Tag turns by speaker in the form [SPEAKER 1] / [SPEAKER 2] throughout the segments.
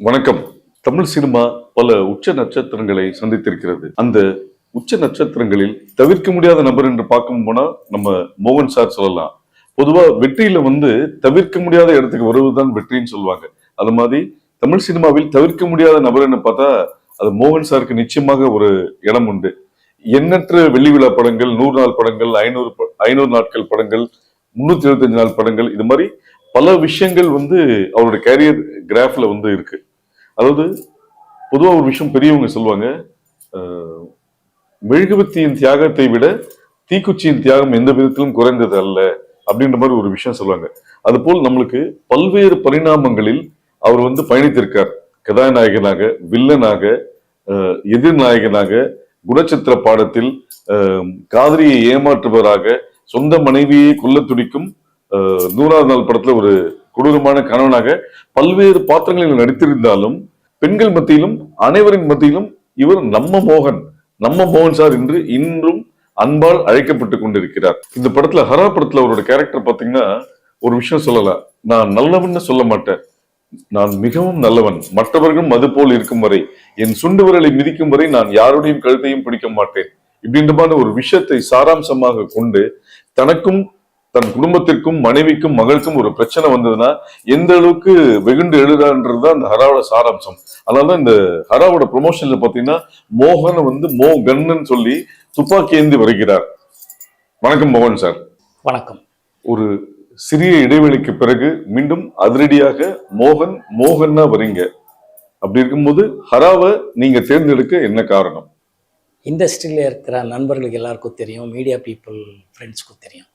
[SPEAKER 1] வணக்கம். தமிழ் சினிமா பல உச்ச நட்சத்திரங்களை சந்தித்திருக்கிறது. அந்த உச்ச நட்சத்திரங்களில் தவிர்க்க முடியாத நபர் என்று பார்க்கும் போனா நம்ம மோகன் சார் சொல்லலாம். பொதுவா வெற்றியில தவிர்க்க முடியாத இடத்துக்கு வருவதுதான் வெற்றின்னு சொல்லுவாங்க. அது மாதிரி தமிழ் சினிமாவில் தவிர்க்க முடியாத நபர்ன்னு பார்த்தா அது மோகன் சாருக்கு நிச்சயமாக ஒரு இடம் உண்டு. எண்ணற்ற வெள்ளி விழா படங்கள், 100 நாள் படங்கள், 500 நாட்கள் படங்கள், 375 நாள் படங்கள், இது மாதிரி பல விஷயங்கள் அவருடைய கேரியர் கிராஃப்ல இருக்கு. அதாவது பொதுவா ஒரு விஷயம் பெரியவங்க சொல்லுவாங்க, மெழுகுவர்த்தியின் தியாகத்தை விட தீக்குச்சியின் தியாகம் எந்த விதத்திலும் குறைந்தது அல்ல அப்படின்ற மாதிரி ஒரு விஷயம் சொல்லுவாங்க. அது போல் நம்மளுக்கு பல்வேறு பரிணாமங்களில் அவர் பயணித்திருக்கார். கதாநாயகனாக, வில்லனாக, எதிர்நாயகனாக, குணச்சித்திர பாடத்தில் காதலியை ஏமாற்றுபவராக, சொந்த மனைவியை கொல்ல துடிக்கும் 100வது நாள் படத்துல ஒரு கொடூரமான கணவனாக பல்வேறு பாத்திரங்களில் நடித்திருந்தாலும் பெண்கள் மத்தியிலும் அனைவரின் மத்தியிலும் இவர் நம்ம மோகன் சார் என்று இன்றும் அன்பால் அழைக்கப்பட்டு கொண்டிருக்கிறார். இந்த படத்துல ஹரா படத்துல அவரோட கேரக்டர் பாத்தீங்கன்னா ஒரு விஷயம் சொல்லலாம். நான் நல்லவன் சொல்ல மாட்டேன், நான் மிகவும் நல்லவன், மற்றவர்களும் அது போல் இருக்கும் வரை, என் சுண்டு விரலை மிதிக்கும் வரை நான் யாருடைய கழுத்தையும் பிடிக்க மாட்டேன் இப்படின்ற ஒரு விஷயத்தை சாராம்சமாக கொண்டு தனக்கும் தன் குடும்பத்திற்கும் மனைவிக்கும் மகளுக்கும் ஒரு பிரச்சனை வந்ததுன்னா எந்த அளவுக்கு வெகுண்டு எழுதான்றதுதான் இந்த ஹராவோட சாராம்சம். அதனாலதான் இந்த ஹராவோட ப்ரொமோஷன்ல பாத்தீங்கன்னா மோகன் மோகன்னு சொல்லி துப்பாக்கி ஏந்தி வருகிறார். வணக்கம் மோகன் சார்.
[SPEAKER 2] வணக்கம்.
[SPEAKER 1] ஒரு சிறிய இடைவெளிக்கு பிறகு மீண்டும் அதிரடியாக மோகன்னா வரீங்க. அப்படி இருக்கும்போது ஹராவை நீங்க தேர்ந்தெடுக்க என்ன காரணம்?
[SPEAKER 2] இண்டஸ்ட்ரியில இருக்கிற நண்பர்களுக்கு எல்லாருக்கும் தெரியும், மீடியா பீப்புள் ஃப்ரெண்ட்ஸ்க்கும் தெரியும்.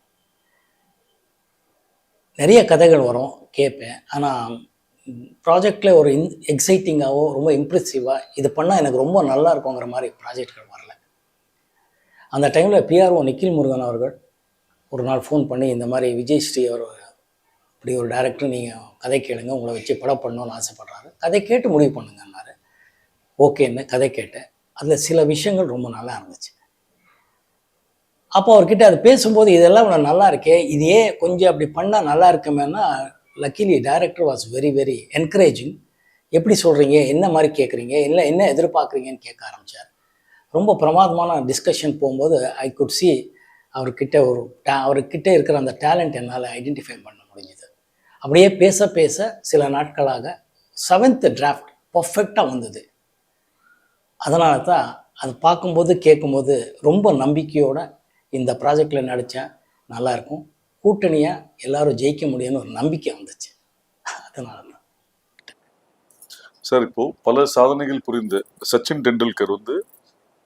[SPEAKER 2] நிறைய கதைகள் வரும், கேட்பேன். ஆனால் ப்ராஜெக்டில் ஒரு எக்ஸைட்டிங்காகவோ ரொம்ப இம்ப்ரெசிவாக இது பண்ணால் எனக்கு ரொம்ப நல்லா இருக்குங்கிற மாதிரி ப்ராஜெக்ட்கள் வரல. அந்த டைமில் பிஆர்ஓ நிக்கில் முருகன் அவர்கள் ஒரு நாள் ஃபோன் பண்ணி, இந்த மாதிரி விஜய் ஸ்ரீ அவர் இப்படி ஒரு டைரக்டர், நீங்கள் கதை கேளுங்க, உங்களை வச்சு படம் பண்ணணும்னு ஆசைப்படுறாரு, கதை கேட்டு முடிவு பண்ணுங்கன்னாரு. ஓகேன்னு கதை கேட்டேன். அதில் சில விஷயங்கள் ரொம்ப நல்லா இருந்துச்சு. அப்போ அவர்கிட்ட அது பேசும்போது இதெல்லாம் நல்லா இருக்கே, இதையே கொஞ்சம் அப்படி பண்ணால் நல்லா இருக்குமேனா, luckily director was very very encouraging. எப்படி சொல்கிறீங்க, என்ன மாதிரி கேட்குறீங்க, இல்லை என்ன எதிர்பார்க்குறீங்கன்னு கேட்க ஆரம்பித்தார். ரொம்ப பிரமாதமான டிஸ்கஷன் போகும்போது ஐ குட் சி அவர்கிட்ட இருக்கிற அந்த டேலண்ட் என்னால் ஐடென்டிஃபை பண்ண முடிஞ்சுது. அப்படியே பேச பேச சில நாட்களாக 7th டிராஃப்ட் பர்ஃபெக்டாக வந்தது. அதனால தான் அது பார்க்கும்போது கேட்கும்போது ரொம்ப நம்பிக்கையோட இந்த ப்ராஜெக்டில் நடித்தேன், நல்லாயிருக்கும், கூட்டணியாக எல்லாரும் ஜெயிக்க முடியும்னு ஒரு நம்பிக்கை வந்துச்சு. அதனால தான்
[SPEAKER 1] சார், இப்போ பல சாதனைகள் புரிந்த சச்சின் டெண்டுல்கர்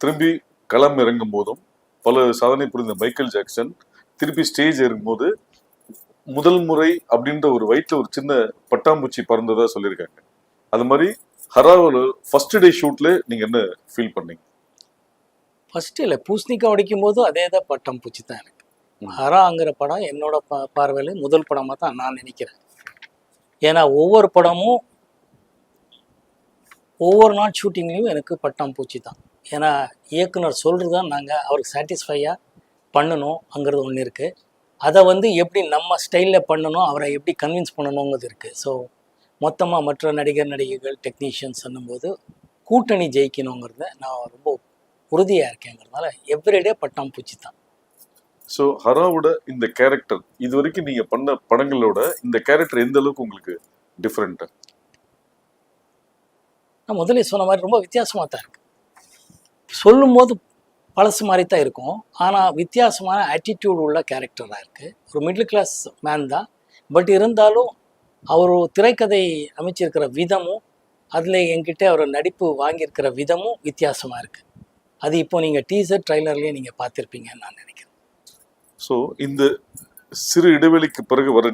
[SPEAKER 1] திரும்பி களம் இறங்கும் போதும், பல சாதனை புரிந்த மைக்கேல் ஜாக்சன் திருப்பி ஸ்டேஜ் இறங்கும்போது முதல் முறை அப்படின்ற ஒரு வயிற்றுல ஒரு சின்ன பட்டாம்பூச்சி பறந்ததா சொல்லியிருக்காங்க. அது மாதிரி ஹராவில் ஃபர்ஸ்ட் டே ஷூட்ல நீங்க என்ன ஃபீல் பண்ணீங்க?
[SPEAKER 2] ஃபஸ்ட்டு இல்லை, பூசணிக்காய் உடைக்கும் போதும் அதே தான் பட்டம் பூச்சி தான் எனக்கு. ஹராங்கிற படம் என்னோட பார்வையில் முதல் படமாக தான் நான் நினைக்கிறேன். ஏன்னா ஒவ்வொரு படமும் ஒவ்வொரு நாள் ஷூட்டிங்லேயும் எனக்கு பட்டம் பூச்சி தான். ஏன்னா இயக்குனர் சொல்கிறது தான் நாங்கள் அவருக்கு சாட்டிஸ்ஃபையாக பண்ணணுங்கிறது ஒன்று இருக்குது. அதை எப்படி நம்ம ஸ்டைலில் பண்ணணும், அவரை எப்படி கன்வின்ஸ் பண்ணணுங்கிறது இருக்குது. ஸோ மொத்தமாக மற்ற நடிகர்கள் டெக்னீஷியன்ஸ் சொல்லும்போது கூட்டணி ஜெயிக்கணுங்கிறத நான் ரொம்ப உறுதியாக இருக்கேங்கிறதுனால எவ்ரிடே பட்டாம்பூச்சி தான்.
[SPEAKER 1] ஸோ ஹராவோட இந்த கேரக்டர் இது வரைக்கும் நீங்கள் பண்ண படங்களோட இந்த கேரக்டர் எந்த அளவுக்கு உங்களுக்கு டிஃப்ரெண்ட்டு?
[SPEAKER 2] நான் முதலே சொன்ன மாதிரி ரொம்ப வித்தியாசமாக தான் இருக்குது. சொல்லும் போது பழசு மாதிரி தான் இருக்கும், ஆனால் வித்தியாசமான ஆட்டிடியூட் உள்ள கேரக்டராக இருக்குது. ஒரு மிடில் கிளாஸ் மேன் தான், பட் இருந்தாலும் அவர் திரைக்கதை அமைச்சிருக்கிற விதமும் அதில் என்கிட்ட அவர் நடிப்பு வாங்கியிருக்கிற விதமும் வித்தியாசமாக இருக்குது. அது இப்போ நீங்கள் டீசர் ட்ரைலர்லேயே நீங்கள் பார்த்துருப்பீங்கன்னு நான் நினைக்கிறேன்.
[SPEAKER 1] ஸோ இந்த சிறு இடைவெளிக்கு பிறகு வர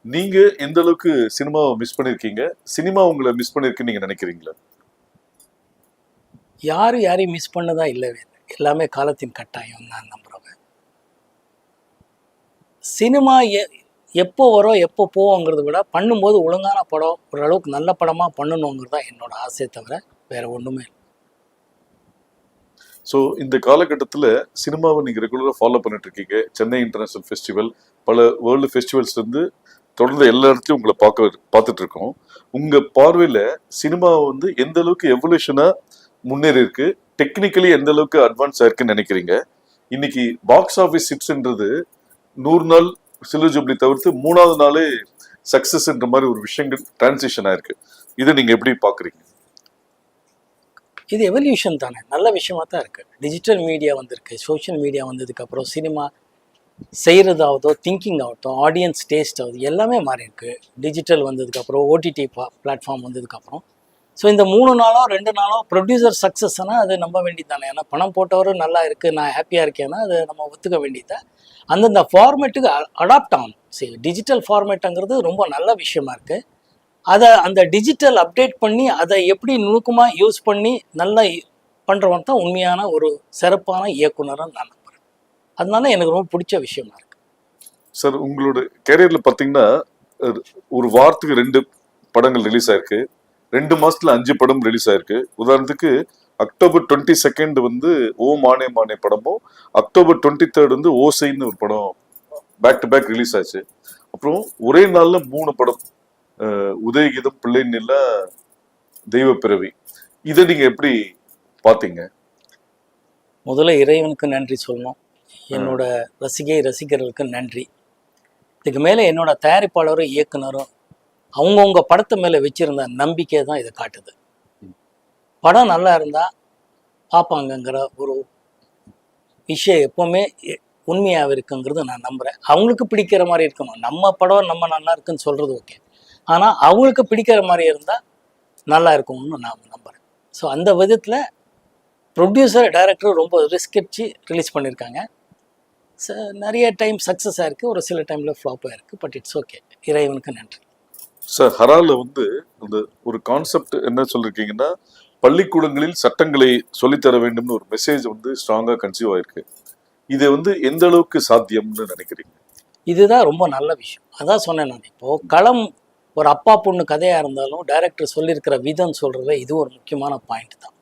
[SPEAKER 1] நீங்க எந்த அளவுக்கு சினிமாவை மிஸ் பண்ணியிருக்கீங்க, சினிமா உங்களை மிஸ் பண்ணியிருக்குன்னு நீங்கள் நினைக்கிறீங்களா?
[SPEAKER 2] யாரையும் மிஸ் பண்ணதா இல்லவே இல்லை, எல்லாமே காலத்தின் கட்டாயம் நான் நம்புகிறவன். சினிமா எப்போ வரும் எப்போ போவோங்கிறத விட பண்ணும்போது ஒழுங்கான படம், ஓரளவுக்கு நல்ல படமாக பண்ணணுங்கிறது தான் என்னோட ஆசையை தவிர வேறு ஒன்றுமே இல்லை.
[SPEAKER 1] ஸோ இந்த காலகட்டத்தில் சினிமாவை நீங்கள் ரெகுலராக ஃபாலோ பண்ணிட்டு இருக்கீங்க. சென்னை இன்டர்நேஷ்னல் ஃபெஸ்டிவல், பல வேர்ல்டு ஃபெஸ்டிவல்ஸ்லேருந்து தொடர்ந்து எல்லா இடத்துலயும் உங்களை பார்த்துட்டு இருக்கோம். உங்க பார்வையில சினிமா வந்து எந்த அளவுக்கு எவல்யூஷனா முன்னேறி இருக்கு, டெக்னிக்கலி எந்த அளவுக்கு அட்வான்ஸ் ஆயிருக்குன்னு நினைக்கிறீங்க? இன்னைக்கு பாக்ஸ் ஆஃபீஸ் ஹிட்ஸ்ன்றது 100 நாள் சில்வர் ஜூப்ளி தவிர்த்து 3வது நாளே சக்சஸ்ன்ற மாதிரி ஒரு விஷயங்கள் டிரான்சிஷன் ஆயிருக்கு. இதை நீங்க எப்படி பாக்குறீங்க?
[SPEAKER 2] இது எவல்யூஷன் தானே, நல்ல விஷயமா தான் இருக்குது. டிஜிட்டல் மீடியா வந்திருக்கு, சோஷியல் மீடியா வந்ததுக்கப்புறம் சினிமா செய்கிறதாகதோ திங்கிங் ஆகட்டும், ஆடியன்ஸ் டேஸ்ட் ஆகுது, எல்லாமே மாறி இருக்கு. டிஜிட்டல் வந்ததுக்கப்புறம் ஓடிடி பிளாட்ஃபார்ம் வந்ததுக்கப்புறம் ஸோ இந்த 3 நாளோ 2 நாளோ ப்ரொடியூசர் சக்ஸஸ்னால் அது நம்ப வேண்டியது தானே. ஏன்னா பணம் போட்டவரும் நல்லா இருக்குது, நான் ஹாப்பியாக இருக்கேன்னா அது நம்ம ஒத்துக்க வேண்டியது. அந்தந்த ஃபார்மேட்டுக்கு அடாப்ட் ஆகணும். சரி, டிஜிட்டல் ஃபார்மேட்டுங்கிறது ரொம்ப நல்ல விஷயமா இருக்குது. அதை அந்த டிஜிட்டல் அப்டேட் பண்ணி அதை எப்படி நுணுக்கமாக யூஸ் பண்ணி நல்லா பண்ணுறவன் தான் உண்மையான ஒரு சிறப்பான இயக்குனராக நான் நம்புகிறேன். அதனால எனக்கு ரொம்ப பிடிச்ச விஷயமா இருக்கு.
[SPEAKER 1] சார், உங்களோட கேரியர்ல பார்த்தீங்கன்னா ஒரு வாரத்துக்கு 2 படங்கள் ரிலீஸ் ஆயிருக்கு, 2 மாசத்துல 5 படம் ரிலீஸ் ஆயிருக்கு. உதாரணத்துக்கு அக்டோபர் 22 வந்து ஓ மானே மானே படமும், அக்டோபர் 23 வந்து ஓசைன்னு ஒரு படம் பேக் டு பேக் ரிலீஸ் ஆச்சு. அப்புறம் ஒரே நாள்ல 3 படம், உதயகீதம், பிள்ளை நிலா, தெய்வ பிறவி. இதை நீங்க எப்படி பாத்தீங்க?
[SPEAKER 2] முதல்ல இறைவனுக்கு நன்றி சொல்லணும், என்னோட ரசிகர்களுக்கு நன்றி. இதுக்கு மேலே என்னோட தயாரிப்பாளரும் இயக்குனரும் அவங்கவுங்க படத்து மேலே வச்சிருந்த நம்பிக்கை தான் இதை காட்டுது. படம் நல்லா இருந்தால் பார்ப்பாங்கங்கிற ஒரு விஷயம் எப்போவுமே உண்மையாக இருக்குங்கிறது நான் நம்புகிறேன். அவங்களுக்கு பிடிக்கிற மாதிரி இருக்கணும். நம்ம படம் நம்ம நல்லா இருக்குன்னு சொல்கிறது ஓகே, ஆனால் அவங்களுக்கு பிடிக்கிற மாதிரி இருந்தால் நல்லா இருக்கும்னு நான் நம்புகிறேன். ஸோ அந்த விதத்தில் ப்ரொடியூசர் டைரக்டர் ரொம்ப ரிஸ்க் எடுத்து ரிலீஸ் பண்ணியிருக்காங்க. நிறைய டைம் சக்ஸஸ் ஆயிருக்கு, ஒரு சில டைமில் ஃப்ளாப் ஆயிருக்கு. பட் இட்ஸ் ஓகே, இறைவனுக்கு நன்றி.
[SPEAKER 1] சார், ஹரால வந்து அந்த ஒரு கான்செப்ட் என்ன சொல்லிருக்கீங்கன்னா, பள்ளிக்கூடங்களில் சட்டங்களை சொல்லித்தர வேண்டும்னு ஒரு மெசேஜ் வந்து ஸ்ட்ராங்கா கன்சீவ் ஆயிருக்கு. இது வந்து எந்த அளவுக்கு சாத்தியம்னு நினைக்கிறீங்க?
[SPEAKER 2] இதுதான் ரொம்ப நல்ல விஷயம். அதான் சொன்னேன் நான். இப்போ களம் ஒரு அப்பா பொண்ணு கதையா இருந்தாலும் டைரக்டர் சொல்லியிருக்கிற விதம் சொல்றதுல இது ஒரு முக்கியமான பாயிண்ட் தான்.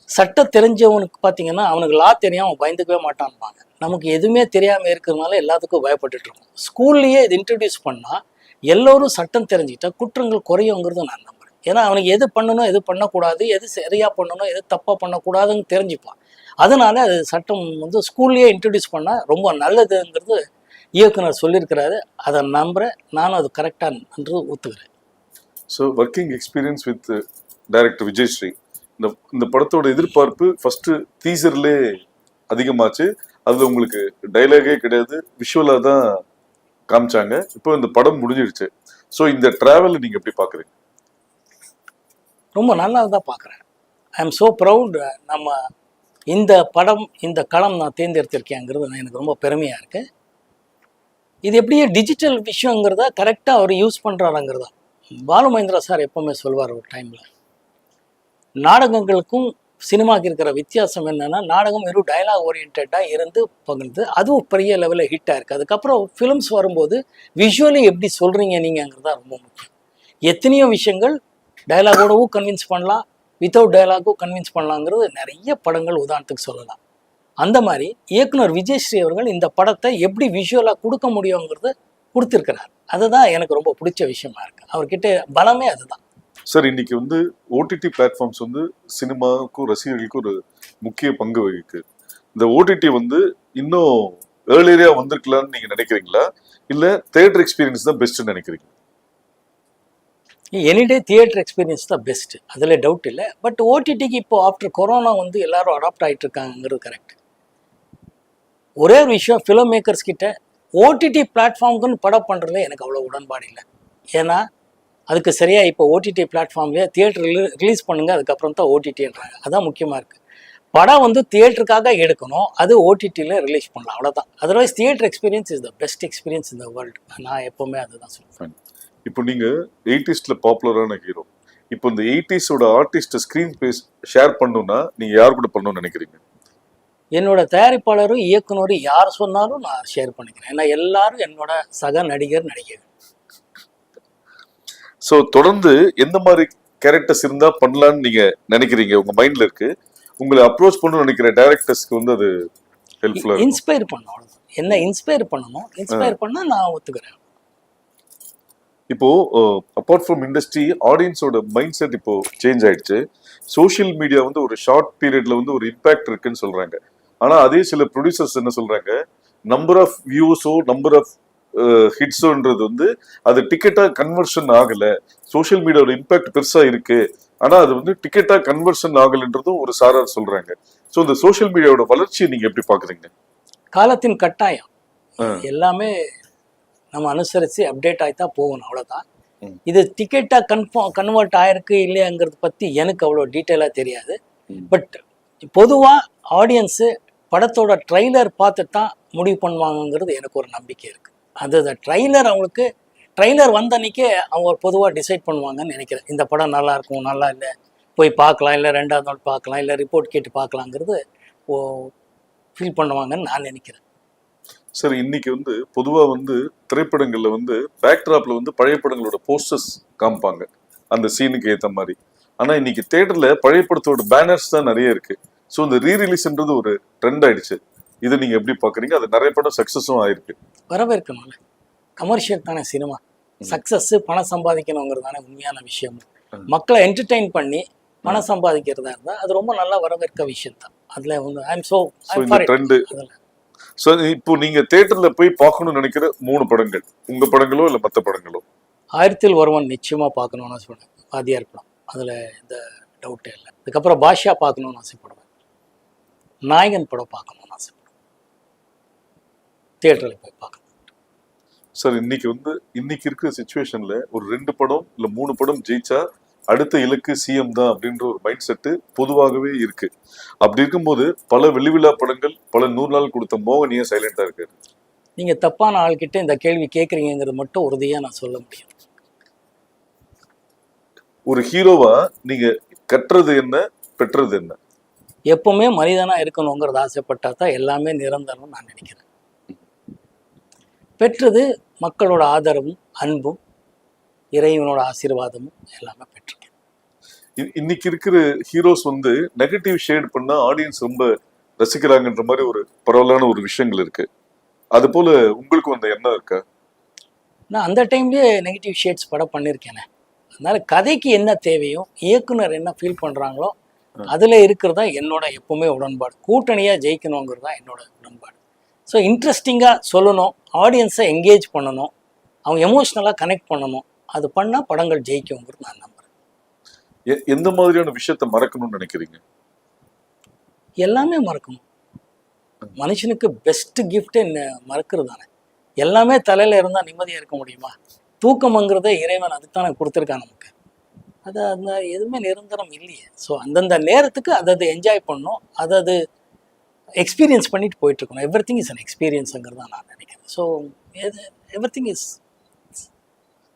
[SPEAKER 2] சட்டம் தெரிஞ்சவனுக்கு பார்த்தீங்கன்னா அவனுக்கு லா தெரியாம அவன் பயந்துக்கவே மாட்டான்பாங்க. நமக்கு எதுவுமே தெரியாம இருக்கிறதுனால எல்லாத்துக்கும் பயப்பட்டுட்டு இருக்கோம். ஸ்கூல்லையே இது இன்ட்ரடியூஸ் பண்ணா எல்லோரும் சட்டம் தெரிஞ்சுக்கிட்டா குற்றங்கள் குறையுங்கிறது நான் நம்புறேன். ஏன்னா அவனுக்கு எது பண்ணணும், எது பண்ணக்கூடாது, எது சரியா பண்ணணும், எது தப்பா பண்ணக்கூடாதுன்னு தெரிஞ்சுப்பான். அதனால அது சட்டம் வந்து ஸ்கூல்லையே இன்ட்ரடியூஸ் பண்ணா ரொம்ப நல்லதுங்கிறது இயக்குனர் சொல்லியிருக்கிறாரு. அதை நம்புறேன், நானும் அது கரெக்டா என்று ஒத்துக்கிறேன்.
[SPEAKER 1] So working experience with director Vijayasri, இந்த படத்தோட எதிர்பார்ப்பு ஃபர்ஸ்ட் டீசர்லே அதிகமாச்சு. அதுல உங்களுக்கு டைலாகே கிடையாது, விஷுவலா தான் காமிச்சாங்க. இப்போ இந்த படம் முடிஞ்சிடுச்சு. ஸோ இந்த டிராவல் நீங்க எப்படி பாக்குறீங்க?
[SPEAKER 2] ரொம்ப நல்லா தான் பார்க்குறேன். I am so proud. நம்ம இந்த படம், இந்த களம் நான் தேர்ந்தெடுத்திருக்கேங்கிறது எனக்கு ரொம்ப பெருமையாக இருக்கு. இது எப்படியே டிஜிட்டல் விஷயங்கிறத கரெக்டாக அவர் யூஸ் பண்ணுறாருங்கிறதா. பாலு மகேந்திரா சார் எப்பவுமே சொல்வார் ஒரு டைமில், நாடகங்களுக்கும் சினிமாவுக்கு இருக்கிற வித்தியாசம் என்னன்னா, நாடகம் வெறும் டைலாக் ஓரியன்டாக இருந்து பகிர்ந்து அதுவும் பெரிய லெவலில் ஹிட் ஆயிருக்கு. அதுக்கப்புறம் ஃபிலிம்ஸ் வரும்போது விஷுவலி எப்படி சொல்கிறீங்க நீங்கங்கிறது தான் ரொம்ப முக்கியம். எத்தனையோ விஷயங்கள் டைலாகோடவும் கன்வின்ஸ் பண்ணலாம், வித்தவுட் டைலாகும் கன்வின்ஸ் பண்ணலாங்கிறது நிறைய படங்கள் உதாரணத்துக்கு சொல்லலாம். அந்த மாதிரி இயக்குனர் விஜயஸ்ரீ அவர்கள் இந்த படத்தை எப்படி விஷுவலாக கொடுக்க முடியுங்கிறது கொடுத்துருக்கிறார். அதுதான் எனக்கு ரொம்ப பிடிச்ச விஷயமா இருக்கு. அவர்கிட்ட பலமே அதுதான்.
[SPEAKER 1] சார், இன்னைக்கு வந்து ஓடிடி பிளாட்ஃபார்ம்ஸ் வந்து சினிமாவுக்கும் ரசிகர்களுக்கும் ஒரு முக்கிய பங்கு வகிக்கு. இந்த ஓடிடி வந்து இன்னும் ஏர்லியரா வந்திருக்கலாம்னு நீங்க நினைக்கிறீங்களா, இல்ல தியேட்டர் எக்ஸ்பீரியன்ஸ் தான் பெஸ்ட்னு நினைக்கிறீங்க?
[SPEAKER 2] எனிடே தியேட்டர் எக்ஸ்பீரியன்ஸ் தான் பெஸ்ட், அதில் டவுட் இல்லை. பட் ஓடிடிக்கு இப்போ ஆஃப்டர் கொரோனா வந்து எல்லாரும் அடாப்ட் ஆகிட்டு இருக்காங்கிறது கரெக்ட். ஒரே ஒரு விஷயம், ஃபிலிம் மேக்கர்ஸ் கிட்ட ஓடிடி பிளாட்ஃபார்முக்குன்னு படம் பண்ணுறதுல எனக்கு அவ்வளோ உடன்பாடு இல்லை. ஏன்னா அதுக்கு சரியாக இப்போ ஓடிடி பிளாட்ஃபார்ம்லேயே தியேட்டர் ரிலீஸ் பண்ணுங்க, அதுக்கப்புறம் தான் ஓடிடின்றாங்க. அதான் முக்கியமாக இருக்குது. படம் வந்து தியேட்டருக்காக எடுக்கணும், அது ஓடிடியில் ரிலீஸ் பண்ணலாம், அவ்வளோதான். Otherwise theatre experience is the best experience in the world. நான் எப்போவுமே அதுதான் சொல்லுவேன்.
[SPEAKER 1] இப்போ நீங்க 80s பாப்புலரான ஹீரோ, இப்போ இந்த 80s artist screen space share பண்ணணும்னா நீங்க யார் கூட பண்ணணும்னு நினைக்கிறீங்க?
[SPEAKER 2] என்னோட தயாரிப்பாளரும் இயக்குனரும் யார் சொன்னாலும் நான் ஷேர் பண்ணிக்கிறேன். ஏன்னா எல்லாரும் என்னோட சக நடிகர் நடிகர்.
[SPEAKER 1] ஸோ தொடர்ந்து எந்த மாதிரி கேரக்டர்ஸ் இருந்தா பண்ணலான்னு நீங்க நினைக்கிறீங்க, உங்க மைண்ட்ல இருக்கு? உங்களை அப்ரோச் பண்ணணும்னு நினைக்கிற டைரக்டர்ஸ்க்கு வந்து அது ஹெல்ப்ஃபுல்லா
[SPEAKER 2] இன்ஸ்பயர் பண்ணணும், அவ்வளவுதான். என்ன இன்ஸ்பயர் பண்ணணும், இன்ஸ்பயர் பண்ணா நான் ஒத்துக்கிறேன்.
[SPEAKER 1] இப்போ அப்பார்ட் ஃப்ரம் இண்டஸ்ட்ரி, ஆடியன்ஸோட மைண்ட் செட் இப்போ சேஞ்ச் ஆயிடுச்சு. சோஷியல் மீடியா வந்து ஒரு ஷார்ட் பீரியட்ல வந்து ஒரு இம்பாக்ட் இருக்குன்னு சொல்றாங்க. ஆனா அதே சில ப்ரொடியூசர்ஸ் என்ன சொல்றாங்க, நம்பர் ஆஃப் வியூஸோ நம்பர் ஆஃப் ஹிட்ஸோன்றது வந்து அது டிக்கெட்டா கன்வர்ஷன் ஆகல. சோஷியல் மீடியாவோட இம்பாக்ட் பெருசா இருக்கு, ஆனா அது வந்து டிக்கெட்டா கன்வர்ஷன் ஆகலன்றதும் ஒரு சாரார் சொல்றாங்க. ஸோ இந்த சோஷியல் மீடியாவோட வளர்ச்சியை நீங்க எப்படி பாக்குறீங்க?
[SPEAKER 2] காலத்தின் கட்டாயம்
[SPEAKER 1] ஆ,
[SPEAKER 2] எல்லாமே நம்ம அனுசரித்து அப்டேட் ஆகித்தான் போகணும், அவ்வளோதான்.
[SPEAKER 1] ம்.
[SPEAKER 2] இது டிக்கெட்டாக கன்வெர்ட் ஆயிருக்கு இல்லையாங்கிறத பற்றி எனக்கு அவ்வளோ டீட்டெயிலாக தெரியாது.
[SPEAKER 1] ம்.
[SPEAKER 2] பட் பொதுவாக ஆடியன்ஸு படத்தோட ட்ரைலர் பார்த்து தான் முடிவு பண்ணுவாங்கங்கிறது எனக்கு ஒரு நம்பிக்கை இருக்குது. அது ட்ரைலர் அவங்களுக்கு ட்ரைலர் வந்த அன்றைக்கே அவங்க பொதுவாக டிசைட் பண்ணுவாங்கன்னு நினைக்கிறேன். இந்த படம் நல்லா இருக்கும், நல்லா இல்லை, போய் பார்க்கலாம், இல்லை ரெண்டாவது நாள் பார்க்கலாம், இல்லை ரிப்போர்ட் கேட்டு பார்க்கலாங்கிறது ஃபீல் பண்ணுவாங்கன்னு நான் நினைக்கிறேன்.
[SPEAKER 1] சார், இன்னைக்கு வந்து பொதுவா வந்து திரைப்படங்கள்ல வந்து பேக்ட்ராப்ல வந்து பழைய படங்களோட போஸ்டர்ஸ் காமிப்பாங்க அந்த சீனுக்கு ஏத்த மாதிரி. ஆனா இன்னைக்கு தியேட்டர்ல பழைய படத்தோட பேனர்ஸ் தான் நிறைய இருக்கு. ஸோ இந்த ரீரிலீஸ்ன்றது ஒரு ட்ரெண்ட் ஆயிடுச்சு. இதை நீங்க எப்படி பாக்குறீங்க? அது நிறைய படம் சக்சஸும் ஆயிருக்கு.
[SPEAKER 2] வரவேற்கணும்ல, கமர்ஷியல் தானே சினிமா. சக்ஸஸ் பணம் சம்பாதிக்கணுங்கிறது தானே உண்மையான விஷயம். மக்களை என்டர்டெயின் பண்ணி பணம் சம்பாதிக்கிறதா இருந்தால் அது ரொம்ப நல்லா வரவேற்க விஷயம் தான். அதில் வந்து
[SPEAKER 1] இந்த ட்ரெண்டு. ஸோ இப்போ நீங்க தியேட்டர்ல போய் பார்க்கணும்னு நினைக்கிற 3 படங்கள், உங்க படங்களோ இல்ல மற்ற படங்களோ?
[SPEAKER 2] ஆயிரத்தில் ஒருவன் நிச்சயமா பார்க்கணும்னு சொன்னேன், வாத்தியார் படம், அதில் எந்த டவுட்டே இல்லை. அதுக்கப்புறம் பாஷா பார்க்கணும்னு ஆசைப்படுவேன், நாயகன் படம் பார்க்கணும்னு ஆசைப்படுவேன், தியேட்டரில் போய் பார்க்கணும்.
[SPEAKER 1] சார், இன்னைக்கு இருக்கிற சிச்சுவேஷன்ல ஒரு 2 படம் இல்ல 3 படம் ஜெயிச்சா அடுத்த இலக்கு சிஎம் தான் அப்படின்ற ஒரு மைண்ட் செட்டு பொதுவாகவே இருக்கு. அப்படி இருக்கும்போது பல வெள்ளி விழா படங்கள், பல 100 நாள் கொடுத்த மோகனியா சைலண்டா இருக்காரு.
[SPEAKER 2] நீங்கள் தப்பான ஆள்கிட்ட இந்த கேள்வி கேட்குறீங்கிறது மட்டும் உறுதியாக நான் சொல்ல முடியும்.
[SPEAKER 1] ஒரு ஹீரோவா நீங்க கற்றது என்ன, பெற்றது என்ன?
[SPEAKER 2] எப்பவுமே மனிதனாக இருக்கணுங்கிறது ஆசைப்பட்டா தான் எல்லாமே நிரந்தரம் நான் நினைக்கிறேன். பெற்றது மக்களோட ஆதரவும் அன்பும் இறைவனோட ஆசீர்வாதமும் எல்லாமே பெற்றிருக்கேன்.
[SPEAKER 1] இன்னைக்கு இருக்கிற ஹீரோஸ் வந்து நெகட்டிவ் ஷேட் பண்ணா ஆடியன்ஸ் ரொம்ப ரசிக்கிறாங்கன்ற மாதிரி ஒரு பரவலான ஒரு விஷயங்கள் இருக்கு. அது போல உங்களுக்கு அந்த எண்ணம் இருக்கா?
[SPEAKER 2] நான் அந்த டைம்லேயே நெகட்டிவ் ஷேட்ஸ் படம் பண்ணியிருக்கேனே. அதனால கதைக்கு என்ன தேவையோ, இயக்குனர் என்ன ஃபீல் பண்ணுறாங்களோ அதில் இருக்கிறதா என்னோட எப்பவுமே உடன்பாடு. கூட்டணியாக ஜெயிக்கணுங்கிறது தான் என்னோட உடன்பாடு. ஸோ இன்ட்ரெஸ்டிங்காக சொல்லணும், ஆடியன்ஸை என்கேஜ் பண்ணணும், அவங்க எமோஷ்னலாக கனெக்ட் பண்ணணும். அது பண்ணால் படங்கள் ஜெயிக்குங்கிறது நான் நம்புகிறேன்.
[SPEAKER 1] எந்த மாதிரியான விஷயத்த மறக்கணும்னு நினைக்கிறீங்க?
[SPEAKER 2] எல்லாமே மறக்கணும். மனுஷனுக்கு பெஸ்ட் கிஃப்ட் என்ன மறக்கிறது தானே. எல்லாமே தலையில் இருந்தால் நிம்மதியாக இருக்க முடியுமா? தூக்கம்ங்கிறத இறைவன் அதுதானே கொடுத்துருக்கான் நமக்கு. அந்த எதுவுமே நிரந்தரம் இல்லையே. ஸோ அந்தந்த நேரத்துக்கு அதை என்ஜாய் பண்ணணும், அதை எக்ஸ்பீரியன்ஸ் பண்ணிட்டு போயிட்டு இருக்கணும். எவ்ரி திங் இஸ் அன் எக்ஸ்பீரியன்ஸுங்கிறது தான் நான் நினைக்கிறேன். So every thing is.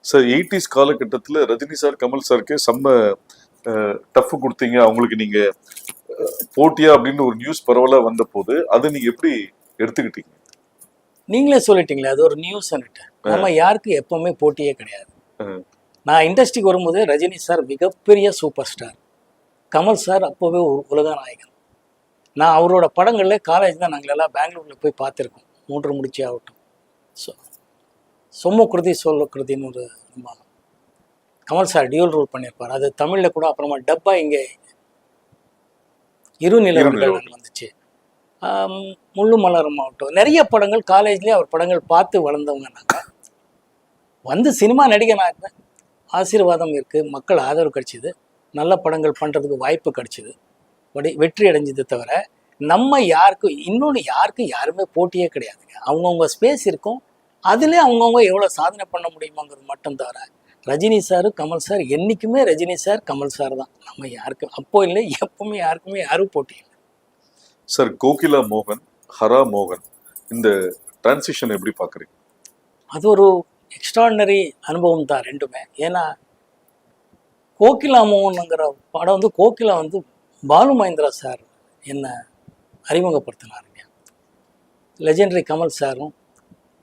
[SPEAKER 1] Sir, 80s காலகட்டத்தில் ரஜினி சார், கமல் சாருக்கு செம்ம டஃப் கொடுத்தீங்க. அவங்களுக்கு நீங்க போட்டியா அப்படின்னு ஒரு நியூஸ் பரவலாக வந்த போது அதை நீங்க எப்படி எடுத்துக்கிட்டீங்க?
[SPEAKER 2] நீங்களே சொல்லிட்டீங்களே, அது ஒரு நியூஸ். நம்ம யாருக்கு எப்பவுமே போட்டியே கிடையாது. நான் இண்டஸ்ட்ரிக்கு வரும்போது ரஜினி சார் மிகப்பெரிய சூப்பர் ஸ்டார், கமல் சார் அப்போவே உலக நாயகன். நான் அவரோட படங்களில் காலேஜ் தான் நாங்கள் எல்லாம் பெங்களூரில் போய் பார்த்துருக்கோம். 3 முடிச்சு ஆகட்டும், சொம்ம கிருதி சொல்ல கிருதின்னு ஒரு நம்ம கமல் சார் டியூல் ரோல் பண்ணியிருப்பார். அது தமிழில் கூட அப்புறமா டப்பா இங்கே இருநிலவர்கள் வந்துச்சு. முள்ளு மலரும் ஆகட்டும், நிறைய படங்கள் காலேஜ்லேயே அவர் படங்கள் பார்த்து வளர்ந்தவங்க நாங்கள். வந்து சினிமா நடிகனாக ஆசீர்வாதம் இருக்குது, மக்கள் ஆதரவு கிடைச்சிது, நல்ல படங்கள் பண்ணுறதுக்கு வாய்ப்பு கிடைச்சிது, வெற்றி அடைஞ்சது. தவிர நம்ம யாருக்கும் யாருமே போட்டியே கிடையாதுங்க. அவங்கவுங்க ஸ்பேஸ் இருக்கும், அதுலேயே அவங்கவுங்க எவ்வளோ சாதனை பண்ண முடியுமாங்கிறது மட்டும். தவிர ரஜினி சார், கமல் சார், என்றைக்குமே ரஜினி சார், கமல் சார் தான். நம்ம யாருக்கும் அப்போ இல்லை, எப்பவுமே யாரும் போட்டி இல்லை.
[SPEAKER 1] சார், கோகிலா மோகன், ஹரா மோகன், இந்த டிரான்சிஷன் எப்படி பார்க்குறீங்க?
[SPEAKER 2] அது ஒரு எக்ஸ்ட்ராடினரி அனுபவம் தான் ரெண்டுமே. ஏன்னா கோகிலா மோகனுங்கிற படம் வந்து கோகிலா வந்து பாலு மகேந்திரா சார் என்னை அறிமுகப்படுத்தினாருங்க. லெஜெண்டரி கமல் சாரும்,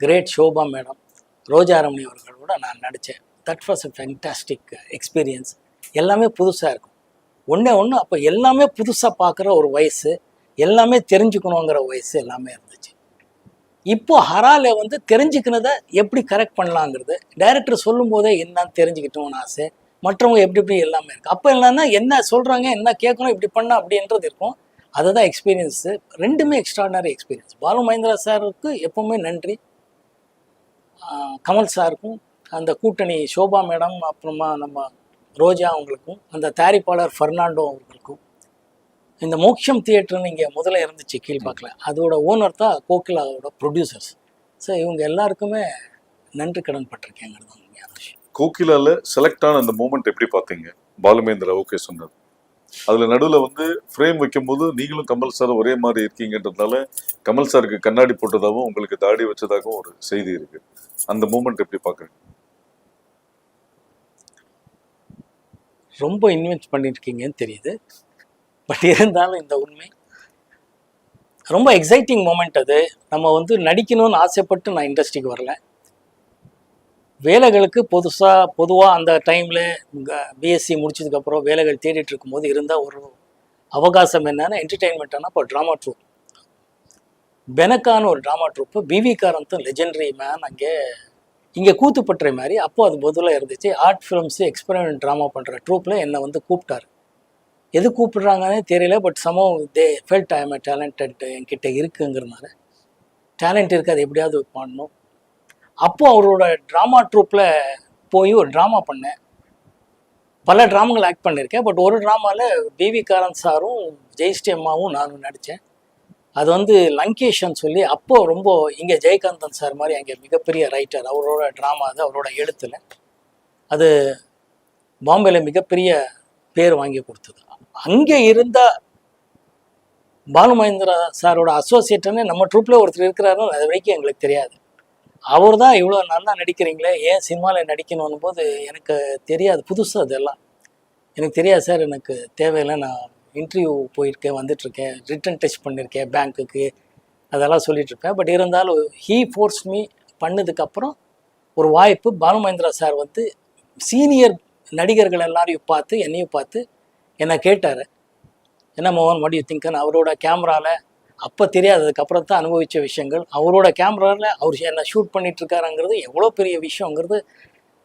[SPEAKER 2] கிரேட் ஷோபா மேடம், ரோஜாரமணி அவர்களோட நான் நடித்தேன். That was a fantastic experience. எல்லாமே புதுசாக இருக்கும். ஒன்று அப்போ எல்லாமே புதுசாக பார்க்குற ஒரு வயசு, எல்லாமே தெரிஞ்சுக்கணுங்கிற வயசு எல்லாமே இருந்துச்சு. இப்போ ஹரால வந்து தெரிஞ்சுக்கினதை எப்படி கரெக்ட் பண்ணலாங்கிறது டைரக்டர் சொல்லும் போதே என்னன்னு தெரிஞ்சுக்கிட்டோம்னு ஆசை. மற்றவங்க எப்படி எப்படி எல்லாமே இருக்கு. அப்போ என்னன்னா என்ன சொல்றாங்க, என்ன கேட்கணும், இப்படி பண்ண அப்படின்றது இருக்கும். அதுதான் எக்ஸ்பீரியன்ஸு. ரெண்டுமே எக்ஸ்ட்ராடனரி எக்ஸ்பீரியன்ஸ். பாலு மகேந்திரா சாருக்கு எப்பவுமே நன்றி. கமல் சாருக்கும், அந்த கூட்டணி சோபா மேடம், அப்புறமா நம்ம ரோஜா அவங்களுக்கும், அந்த தயாரிப்பாளர் ஃபெர்னாண்டோ அவர்களுக்கும், இந்த மோக்ஷம் தியேட்டர்னு இங்கே முதல்ல இருந்துச்சு கீழ்பாக்கில், அதோட ஓனர் தான் கோகிலாவோட ப்ரொடியூசர்ஸ். ஸோ இவங்க எல்லாருக்குமே நன்றி கடன் பட்டிருக்கேங்கிறது தான் உண்மையான விஷயம்.
[SPEAKER 1] கோகிலால செலக்ட் ஆன அந்த மூமெண்ட் எப்படி பார்த்தீங்க? பாலுமேந்திரா ஓகே சொன்னது, அதுல நடுவில் வந்து ஃப்ரேம் வைக்கும்போது நீங்களும் கமல் சார் ஒரே மாதிரி இருக்கீங்கன்றதுனால கமல் சாருக்கு கண்ணாடி போட்டதாகவும் உங்களுக்கு தாடி வச்சதாகவும் ஒரு செய்தி இருக்கு. அந்த மூமெண்ட் எப்படி பார்க்குறீங்க?
[SPEAKER 2] ரொம்ப இன்வெஸ்ட் பண்ணியிருக்கீங்கன்னு தெரியுது. பட் இருந்தாலும் இந்த உண்மை ரொம்ப எக்ஸைட்டிங் மூமெண்ட். அது நம்ம வந்து நடிக்கணும்னு ஆசைப்பட்டு நான் இண்டஸ்ட்ரிக்கு வரல. வேலைகளுக்கு பொதுவாக அந்த டைமில் பிஎஸ்சி முடிச்சதுக்கப்புறம் வேலைகள் தேடிட்டு இருக்கும்போது இருந்தால் ஒரு அவகாசம் என்னன்னா என்டர்டெயின்மெண்ட்டானா இப்போ ட்ராமா ட்ரூப், பெனக்கான ஒரு ட்ராமா ட்ரூப்பு, பிவி காரந்தும் லெஜெண்டரி மேன் இங்கே கூத்துப்பட்டுற மாதிரி அப்போது அது பொதுவாக இருந்துச்சு. ஆர்ட் ஃபிலிம்ஸு எக்ஸ்பெரிமெண்ட் ட்ராமா பண்ணுற ட்ரூப்பில் என்னை வந்து கூப்பிட்டாரு. எது கூப்பிடுறாங்கன்னே தெரியல. But somehow they felt I am a talented, என்கிட்ட இருக்குங்கிறதுனால டேலண்ட் இருக்குது, அது எப்படியாவது பண்ணணும். அப்போது அவரோட ட்ராமா ட்ரூப்பில் போய் ஒரு ட்ராமா பண்ணேன். பல ட்ராமாங்கள் ஆக்ட் பண்ணியிருக்கேன். பட் ஒரு ட்ராமாவில் பிவி காரந்த் சாரும் ஜெயஸ்ரீ அம்மாவும் நானும் நடித்தேன். அது வந்து லங்கேஷன் சொல்லி, அப்போது ரொம்ப இங்கே ஜெயகாந்தன் சார் மாதிரி அங்கே மிகப்பெரிய ரைட்டர், அவரோட ட்ராமா அது, அவரோட எழுத்தில் அது பாம்பேல மிகப்பெரிய பேர் வாங்கி கொடுத்தது. அங்கே இருந்த பாலு மகேந்திரா சாரோட அசோசியேட்டுன்னு நம்ம ட்ரூப்பில் ஒருத்தர் இருக்கிறாருன்னு அது வரைக்கும் எங்களுக்கு தெரியாது. அவர் தான் இவ்வளோ நல்லா நடிக்கிறீங்களே, ஏன் சினிமாவில் நடிக்கணும் போது எனக்கு தெரியாது, புதுசு அதெல்லாம் எனக்கு தெரியாது சார், எனக்கு தேவையில்லை, நான் இன்டர்வியூ போயிருக்கேன், வந்துட்டுருக்கேன், ரிட்டன் டெஸ்ட் பண்ணியிருக்கேன் பேங்க்குக்கு, அதெல்லாம் சொல்லிகிட்ருப்பேன். பட் இருந்தாலும் ஹீ ஃபோர்ஸ் மீ பண்ணதுக்கப்புறம் ஒரு வாய்ப்பு. பாலு மகேந்திரா சார் வந்து சீனியர் நடிகர்கள் எல்லாரையும் பார்த்து என்னையும் பார்த்து என்னை கேட்டார், என்ன மோகன் வாட் யூ திங்க்னு. அவரோட கேமராவில் அப்போ தெரியாததுக்கப்புறம் தான் அனுபவித்த விஷயங்கள், அவரோட கேமராவில் அவர் என்ன ஷூட் பண்ணிகிட்ருக்காருங்கிறது எவ்வளோ பெரிய விஷயங்கிறது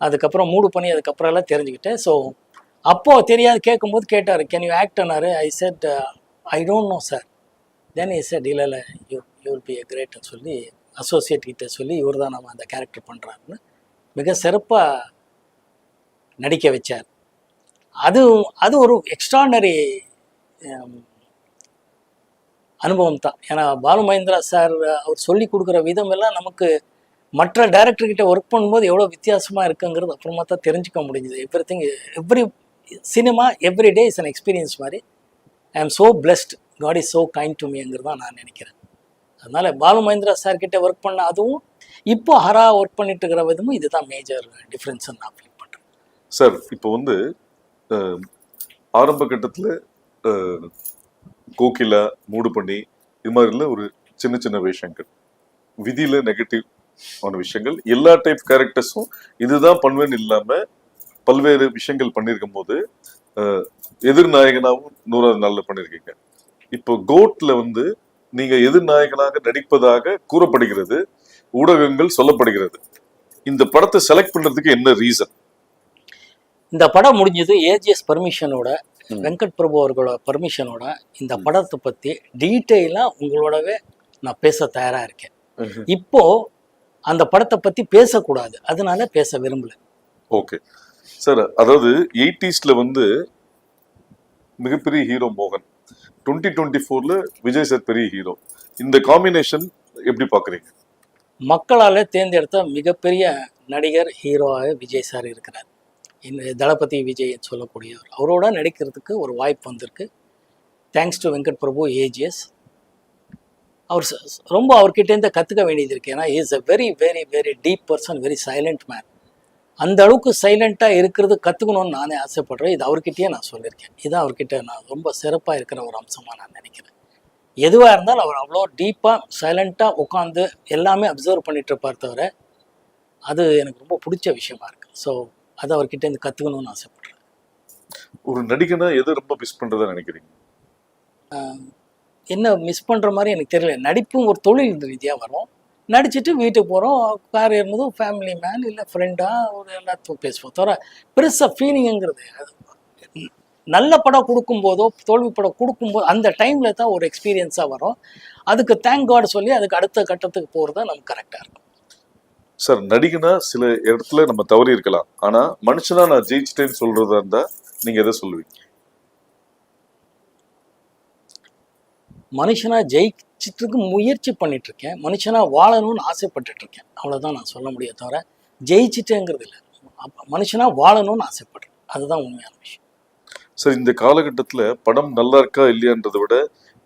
[SPEAKER 2] அதுக்கப்புறம் மூடு பண்ணி அதுக்கப்புறம் எல்லாம் தெரிஞ்சுக்கிட்டேன். ஸோ அப்போது தெரியாது, கேட்கும்போது கேட்டார், கேன் யூ ஆக்ட்னாரு. I said I don't know sir. Then I said இல்லை யூ வில் பி எ கிரேட்னு சொல்லி அசோசியேட் கிட்ட சொல்லி இவர் தான் நம்ம அந்த கேரக்டர் பண்ணுறாருன்னு மிக சிறப்பாக நடிக்க வச்சார். அது ஒரு எக்ஸ்ட்ராடனரி அனுபவம் தான். ஏன்னா பாலு மகேந்திரா சார் அவர் சொல்லி கொடுக்குற விதம் எல்லாம் நமக்கு மற்ற டைரக்டர்கிட்ட ஒர்க் பண்ணும்போது எவ்வளோ வித்தியாசமாக இருக்குங்கிறது அப்புறமா தான் தெரிஞ்சுக்க முடிஞ்சுது. Every cinema every day is an experience மாதிரி. I am so blessed, God is so kind to மீங்கிறது தான் நான் நினைக்கிறேன். அதனால் பாலு மகேந்திரா சார்கிட்ட ஒர்க் பண்ண அதுவும் இப்போ ஹரா ஒர்க் பண்ணிட்டு இருக்கிற விதமும் இதுதான் மேஜர் டிஃப்ரென்ஸ்ன்னு நான் ஃபீல் பண்ணுறேன்.
[SPEAKER 1] சார் இப்போ வந்து ஆரம்ப கட்டத்தில் கோகிலா, மூடு பண்ணி, இது மாதிரில ஒரு சின்ன சின்ன விஷயங்கள், விதியில நெகட்டிவ் ஆன விஷயங்கள், எல்லா டைப் கேரக்டர்ஸும் இதுதான் பண்ணுவேன்னு இல்லாம பல்வேறு விஷயங்கள் பண்ணியிருக்கும் போது எதிர்நாயகனாகவும் 100வது நாள்ல பண்ணியிருக்கீங்க. இப்போ கோட்ல வந்து நீங்க எதிர்நாயகனாக நடிப்பதாக கூறப்படுகிறது, ஊடகங்கள் சொல்லப்படுகிறது. இந்த படத்தை செலக்ட் பண்றதுக்கு என்ன ரீசன்?
[SPEAKER 2] இந்த படம் முடிஞ்சது ஏஜிஎஸ் பர்மிஷனோட, வெங்கட் பிரபு அவர்களோட பர்மிஷனோட இந்த படத்தை பற்றி டீட்டெயிலாக உங்களோடவே நான் பேச தயாராக இருக்கேன். இப்போ அந்த படத்தை பற்றி பேசக்கூடாது, அதனால பேச விரும்பல.
[SPEAKER 1] ஓகே சார், அதாவது 80ஸ்ல வந்து மிகப்பெரிய ஹீரோ மோகன், 2024ல விஜய் சார் பெரிய ஹீரோ. இந்த காம்பினேஷன் எப்படி பார்க்குறீங்க?
[SPEAKER 2] மக்களால் தேர்ந்தெடுத்த மிகப்பெரிய நடிகர் ஹீரோவாக விஜய் சார் இருக்கிறார். தளபதி விஜய் சொல்லக்கூடியவர், அவரோட நடிக்கிறதுக்கு ஒரு வாய்ப்பு வந்திருக்கு. Thanks to Venkat Prabhu, AGS. அவர் ரொம்ப அவர்கிட்டேருந்து கற்றுக்க வேண்டியது இருக்குது. ஏன்னா is a very very very deep person, very silent man. அந்த அளவுக்கு சைலண்ட்டாக இருக்கிறது கற்றுக்கணும்னு நானே ஆசைப்படுறேன். இது அவர்கிட்டயே நான் சொல்லியிருக்கேன். இதான் அவர்கிட்ட நான் ரொம்ப சிறப்பாக இருக்கிற ஒரு அம்சமாக நான் நினைக்கிறேன். எதுவாக இருந்தாலும் அவர் அவ்வளோ டீப்பாக சைலண்ட்டாக உட்காந்து எல்லாமே அப்சர்வ் பண்ணிட்டு இருப்பார் தவிர, அது எனக்கு ரொம்ப பிடிச்ச விஷயமா இருக்குது. ஸோ அதை அவர்கிட்ட இருந்து கற்றுக்கணும்னு ஆசைப்படுறேன்.
[SPEAKER 1] ஒரு நடிகனா எதை ரொம்ப மிஸ் பண்ணுறதா நினைக்கிறீங்க?
[SPEAKER 2] என்ன மிஸ் பண்ணுற மாதிரி எனக்கு தெரியல. நடிப்பும் ஒரு தொழில் ரீதியாக வரும். நடிச்சுட்டு வீட்டுக்கு போகிறோம். கார் ஏறினதும் ஃபேமிலி மேன் இல்லை ஃப்ரெண்டாக ஒரு எல்லாத்துக்கும் பேசுவோம் தவிர பெருசாக ஃபீலிங்குங்கிறது அது நல்ல படம் கொடுக்கும்போதோ தோல்வி படம் கொடுக்கும்போது அந்த டைமில் தான் ஒரு எக்ஸ்பீரியன்ஸாக வரும். அதுக்கு தேங்க் காட் சொல்லி அதுக்கு அடுத்த கட்டத்துக்கு போகிறது தான் நமக்கு கரெக்டாக இருக்கும்.
[SPEAKER 1] சார், நடிகனா சில இடத்துல நம்ம தவறி இருக்கலாம், ஆனா மனுஷனா நான் ஜெயிச்சிட்டேன்னு சொல்றதா இருந்தா நீங்க எதை சொல்லுவீங்க?
[SPEAKER 2] மனுஷனா ஜெயிச்சிட்டு முயற்சி பண்ணிட்டு இருக்கேன், மனுஷனா வாழணும்னு ஆசைப்பட்டுட்டு இருக்கேன், அவ்வளோதான் நான் சொல்ல முடியும் தவிர ஜெயிச்சிட்டேங்கிறது இல்லை. மனுஷனா வாழணும்னு ஆசைப்படுறேன், அதுதான் உண்மையான விஷயம்.
[SPEAKER 1] சார், இந்த காலகட்டத்துல படம் நல்லா இருக்கா இல்லையான்றதை விட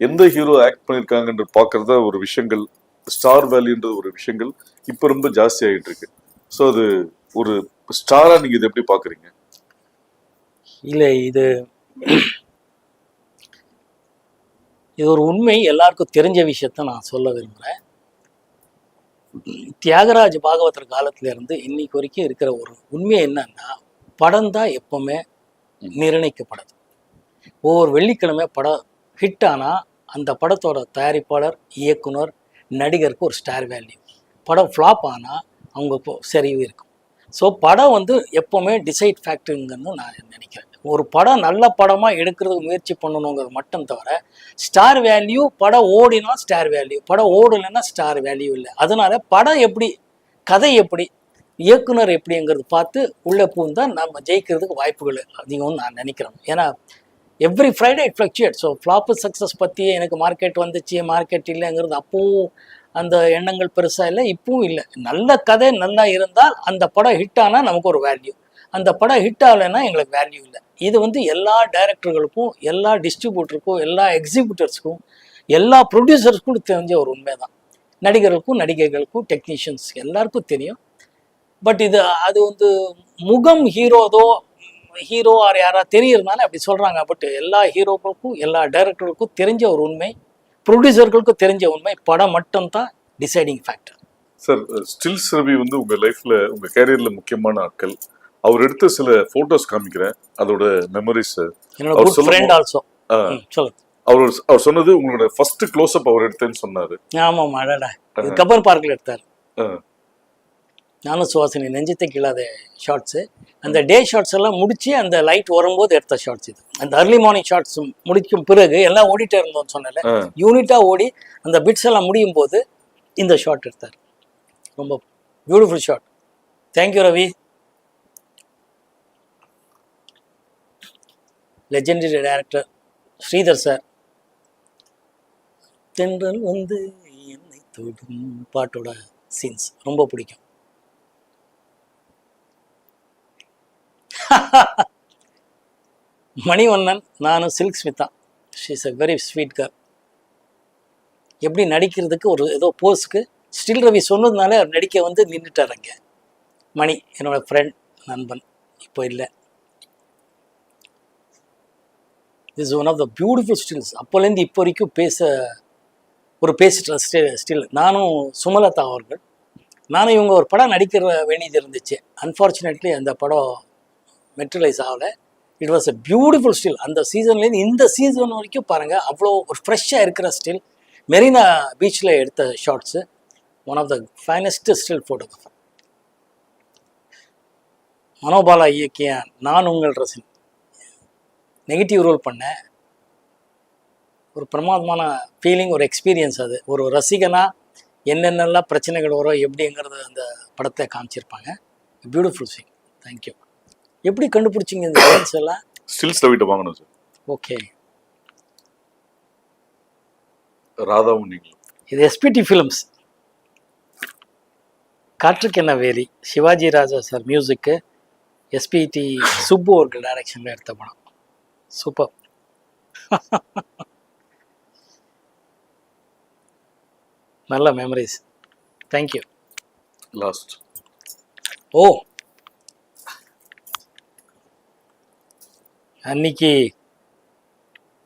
[SPEAKER 1] எந்த ஹீரோ ஆக்ட் பண்ணியிருக்காங்கன்ற பார்க்கறதா ஒரு விஷயங்கள், ஸ்டார் வேல்யூன்ற ஒரு விஷயங்கள் இப்ப ரொம்ப ஜாஸ்தி ஆகிட்டு இருக்கு. ஸோ அது ஒரு ஸ்டாரா நீங்க இதை எப்படி பாக்குறீங்க?
[SPEAKER 2] இல்லை, இது ஒரு உண்மை, எல்லாருக்கும் தெரிஞ்ச விஷயத்த நான் சொல்ல விரும்புகிறேன். தியாகராஜ பாகவதர் காலத்துல இருந்து இன்னைக்கு வரைக்கும் இருக்கிற ஒரு உண்மை என்னன்னா, படம் தான் எப்பவுமே நிர்ணயிக்கப்படுது. ஒவ்வொரு வெள்ளிக்கிழமை படம் ஹிட் ஆனால் அந்த படத்தோட தயாரிப்பாளர், இயக்குனர், நடிகருக்கு ஒரு ஸ்டார் வேல்யூ. படம் ஃப்ளாப் ஆனால் அவங்க சரிவு இருக்கும். ஸோ படம் எப்போவுமே டிசைட் ஃபேக்டருங்கன்னு நான் நினைக்கிறேன். ஒரு படம் நல்ல படமாக எடுக்கிறதுக்கு முயற்சி பண்ணணுங்கிறது மட்டும் தவிர ஸ்டார் வேல்யூ, படம் ஓடினா ஸ்டார் வேல்யூ, படம் ஓடலைன்னா ஸ்டார் வேல்யூ இல்லை. அதனால படம் எப்படி, கதை எப்படி, இயக்குனர் எப்படிங்கிறது பார்த்து உள்ளே பூந்தால் நம்ம ஜெயிக்கிறதுக்கு வாய்ப்புகள் அதிகம்னு நான் நினைக்கிறேன். ஏன்னா every Friday it fluctuate. So flop success பற்றியே எனக்கு மார்க்கெட் வந்துச்சு, மார்க்கெட் இல்லைங்கிறது அப்பவும் அந்த எண்ணங்கள் பெருசாக இல்லை, இப்பவும் இல்லை. நல்ல கதை நல்லா இருந்தால் அந்த படம் ஹிட் ஆனால் நமக்கு ஒரு வேல்யூ, அந்த படம் ஹிட் ஆகலைன்னா எங்களுக்கு வேல்யூ இல்லை. இது எல்லா டைரக்டர்களுக்கும், எல்லா டிஸ்ட்ரிபியூட்டருக்கும், எல்லா எக்ஸிபியூட்டர்ஸுக்கும், எல்லா ப்ரொடியூசர்ஸ்க்கும் தெரிஞ்ச ஒரு உண்மை தான். நடிகர்களுக்கும், நடிகைகளுக்கும், டெக்னீஷியன்ஸ் எல்லாருக்கும் தெரியும். பட் அது முகம் ஹீரோ ஆர் யாராவது தெரியறதுனால அப்படி சொல்கிறாங்க. பட் எல்லா ஹீரோக்களுக்கும், எல்லா டைரக்டர்களுக்கும் தெரிஞ்ச ஒரு உண்மை, ப்ரொடியூசர்களுக்கும் தெரிஞ்ச உண்மை, படம் மட்டும்தான் deciding factor.
[SPEAKER 1] Sir, stills Ravi உங்க லைஃப்ல, உங்க கேரியர்ல முக்கியமான ஆட்கள். அவர் எடுத்த சில போட்டோஸ் காமிக்கிறேன், அதோட மெமரிஸ்.
[SPEAKER 2] என்னோட குட் ஃப்ரெண்ட் ஆல்சோ. சொல்லுங்க.
[SPEAKER 1] அவர் சொன்னது உங்களோட ஃபர்ஸ்ட் க்ளோஸ் அப் அவர் எடுத்தேன்னு சொன்னாரு.
[SPEAKER 2] ஆமாம், அடடா, இது கப்பர் பார்க்கில் எடுத்தார். நானும் சுவாசினி நெஞ்சத்தை கிழாத ஷார்ட்ஸு, அந்த டே ஷார்ட்ஸ் எல்லாம் முடிச்சு அந்த லைட் வரும்போது எடுத்த ஷார்ட்ஸ் இது. அந்த அர்லி மார்னிங் ஷார்ட்ஸ் முடிக்கும் பிறகு எல்லாம் ஓடிட்டே இருந்தோம்னு சொன்னல, யூனிட்டாக ஓடி அந்த பிட்ஸ் எல்லாம் முடியும் போது இந்த ஷார்ட் எடுத்தார். ரொம்ப beautiful shot. Thank you Ravi. Legendary director Sridhar sir. Thendral Ennai Thodum பாட்டோட சீன்ஸ் ரொம்ப பிடிக்கும். மணிவண்ணன், நானும் Silk Smitha. She is a very sweet girl. எப்படி நடிக்கிறதுக்கு ஒரு ஏதோ போஸ்க்கு ஸ்டில் ரவி சொன்னதுனால அவர் நடிக்க நின்றுட்டார் அங்கே. மணி என்னோட ஃப்ரெண்ட், நண்பன், இப்போ இல்லை. This one of the beautiful stills. அப்போலேருந்து இப்போ வரைக்கும் பேசிட்டு ஸ்டில். நானும் சுமலதா அவர்கள், நானும் இவங்க ஒரு படம் நடிக்கிற வேண்டியது இருந்துச்சு. அன்ஃபார்ச்சுனேட்லி அந்த படம் மெட்ரலைஸ் ஆகலை. It was a beautiful still. அந்த சீசன்லேருந்து இந்த சீசன் வரைக்கும் பாருங்கள், அவ்வளோ ஒரு ஃப்ரெஷ்ஷாக இருக்கிற ஸ்டில். மெரினா பீச்சில் எடுத்த shots, one of the finest still photographer. Manobala இயக்கிய நான் உங்கள் ரசின், நெகட்டிவ் ரோல் பண்ணேன். ஒரு பிரமாதமான ஃபீலிங், ஒரு எக்ஸ்பீரியன்ஸ். அது ஒரு ரசிகனாக என்னென்னலாம் பிரச்சனைகள் வரும் எப்படிங்கிறது அந்த படத்தை காமிச்சிருப்பாங்க. Beautiful scene. தேங்க்யூ. எப்படி கண்டுபிடிச்சிங்க இந்த லைன்ஸ் எல்லாம்?
[SPEAKER 1] ஸ்டில்ஸ் ரவிட்ட வாங்கணும் சார்.
[SPEAKER 2] ஓகே.
[SPEAKER 1] ராதாவும் நீங்களும்.
[SPEAKER 2] இது எஸ்பிடி ஃபிலிம்ஸ். காற்றுக்கு என்ன வேலி, சிவாஜி ராஜா சார் மியூசிக்கு, எஸ்பிடி சுப்பு அவர்கள் டைரக்ஷனில் எடுத்த படம். சூப்பர். நல்ல மெமரிஸ். தேங்க்யூ.
[SPEAKER 1] லாஸ்ட்.
[SPEAKER 2] ஓ, அன்னைக்கு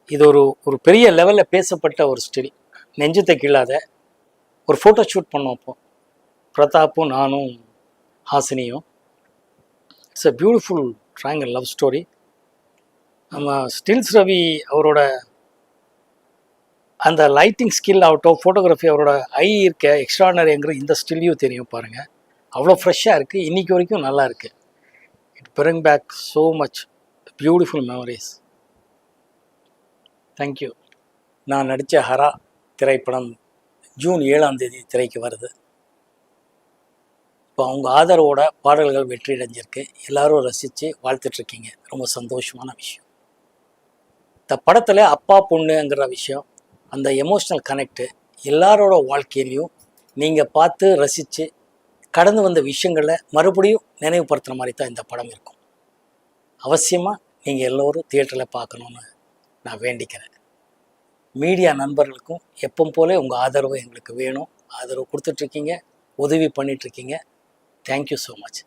[SPEAKER 2] இது ஒரு பெரிய லெவலில் பேசப்பட்ட ஒரு ஸ்டில். நெஞ்சத்தை கிள்ளாத ஒரு ஃபோட்டோ ஷூட் பண்ணோம். அப்போ பிரதாப்பும் நானும் ஹாசினியும். It's a beautiful triangle love story. நம்ம ஸ்டில்ஸ் ரவி அவரோட அந்த லைட்டிங் ஸ்கில் ஆகட்டும், ஃபோட்டோகிராஃபி, அவரோட ஐ இருக்க எக்ஸ்ட்ரானரிங்கிற இந்த ஸ்டில்லையும் தெரியும் பாருங்கள். அவ்வளோ ஃப்ரெஷ்ஷாக இருக்குது, இன்றைக்கி வரைக்கும் நல்லா இருக்குது. It bring back so much beautiful memories. Thank you. நான் நடித்த ஹரா திரைப்படம் ஜூன் 7ஆம் தேதி திரைக்கு வருது. இப்போ அவங்க ஆதரவோட பாடல்கள் வெற்றி அடைஞ்சிருக்கு. எல்லாரும் ரசித்து வாழ்த்துட்ருக்கீங்க. ரொம்ப சந்தோஷமான விஷயம். இந்த படத்தில் அப்பா பொண்ணுங்கிற விஷயம், அந்த எமோஷ்னல் கனெக்டு எல்லாரோட வாழ்க்கையிலையும் நீங்கள் பார்த்து ரசித்து கடந்து வந்த விஷயங்களை மறுபடியும் நினைவுபடுத்துகிற மாதிரி தான் இந்த படம் இருக்கும். அவசியமாக நீங்கள் எல்லோரும் தியேட்டரில் பார்க்கணுன்னு நான் வேண்டிக்கிறேன். மீடியா நண்பர்களுக்கும் எப்பவும் போல உங்கள் ஆதரவு எங்களுக்கு வேணும். ஆதரவு கொடுத்துட்ருக்கீங்க, உதவி பண்ணிகிட்ருக்கீங்க. Thank you so much.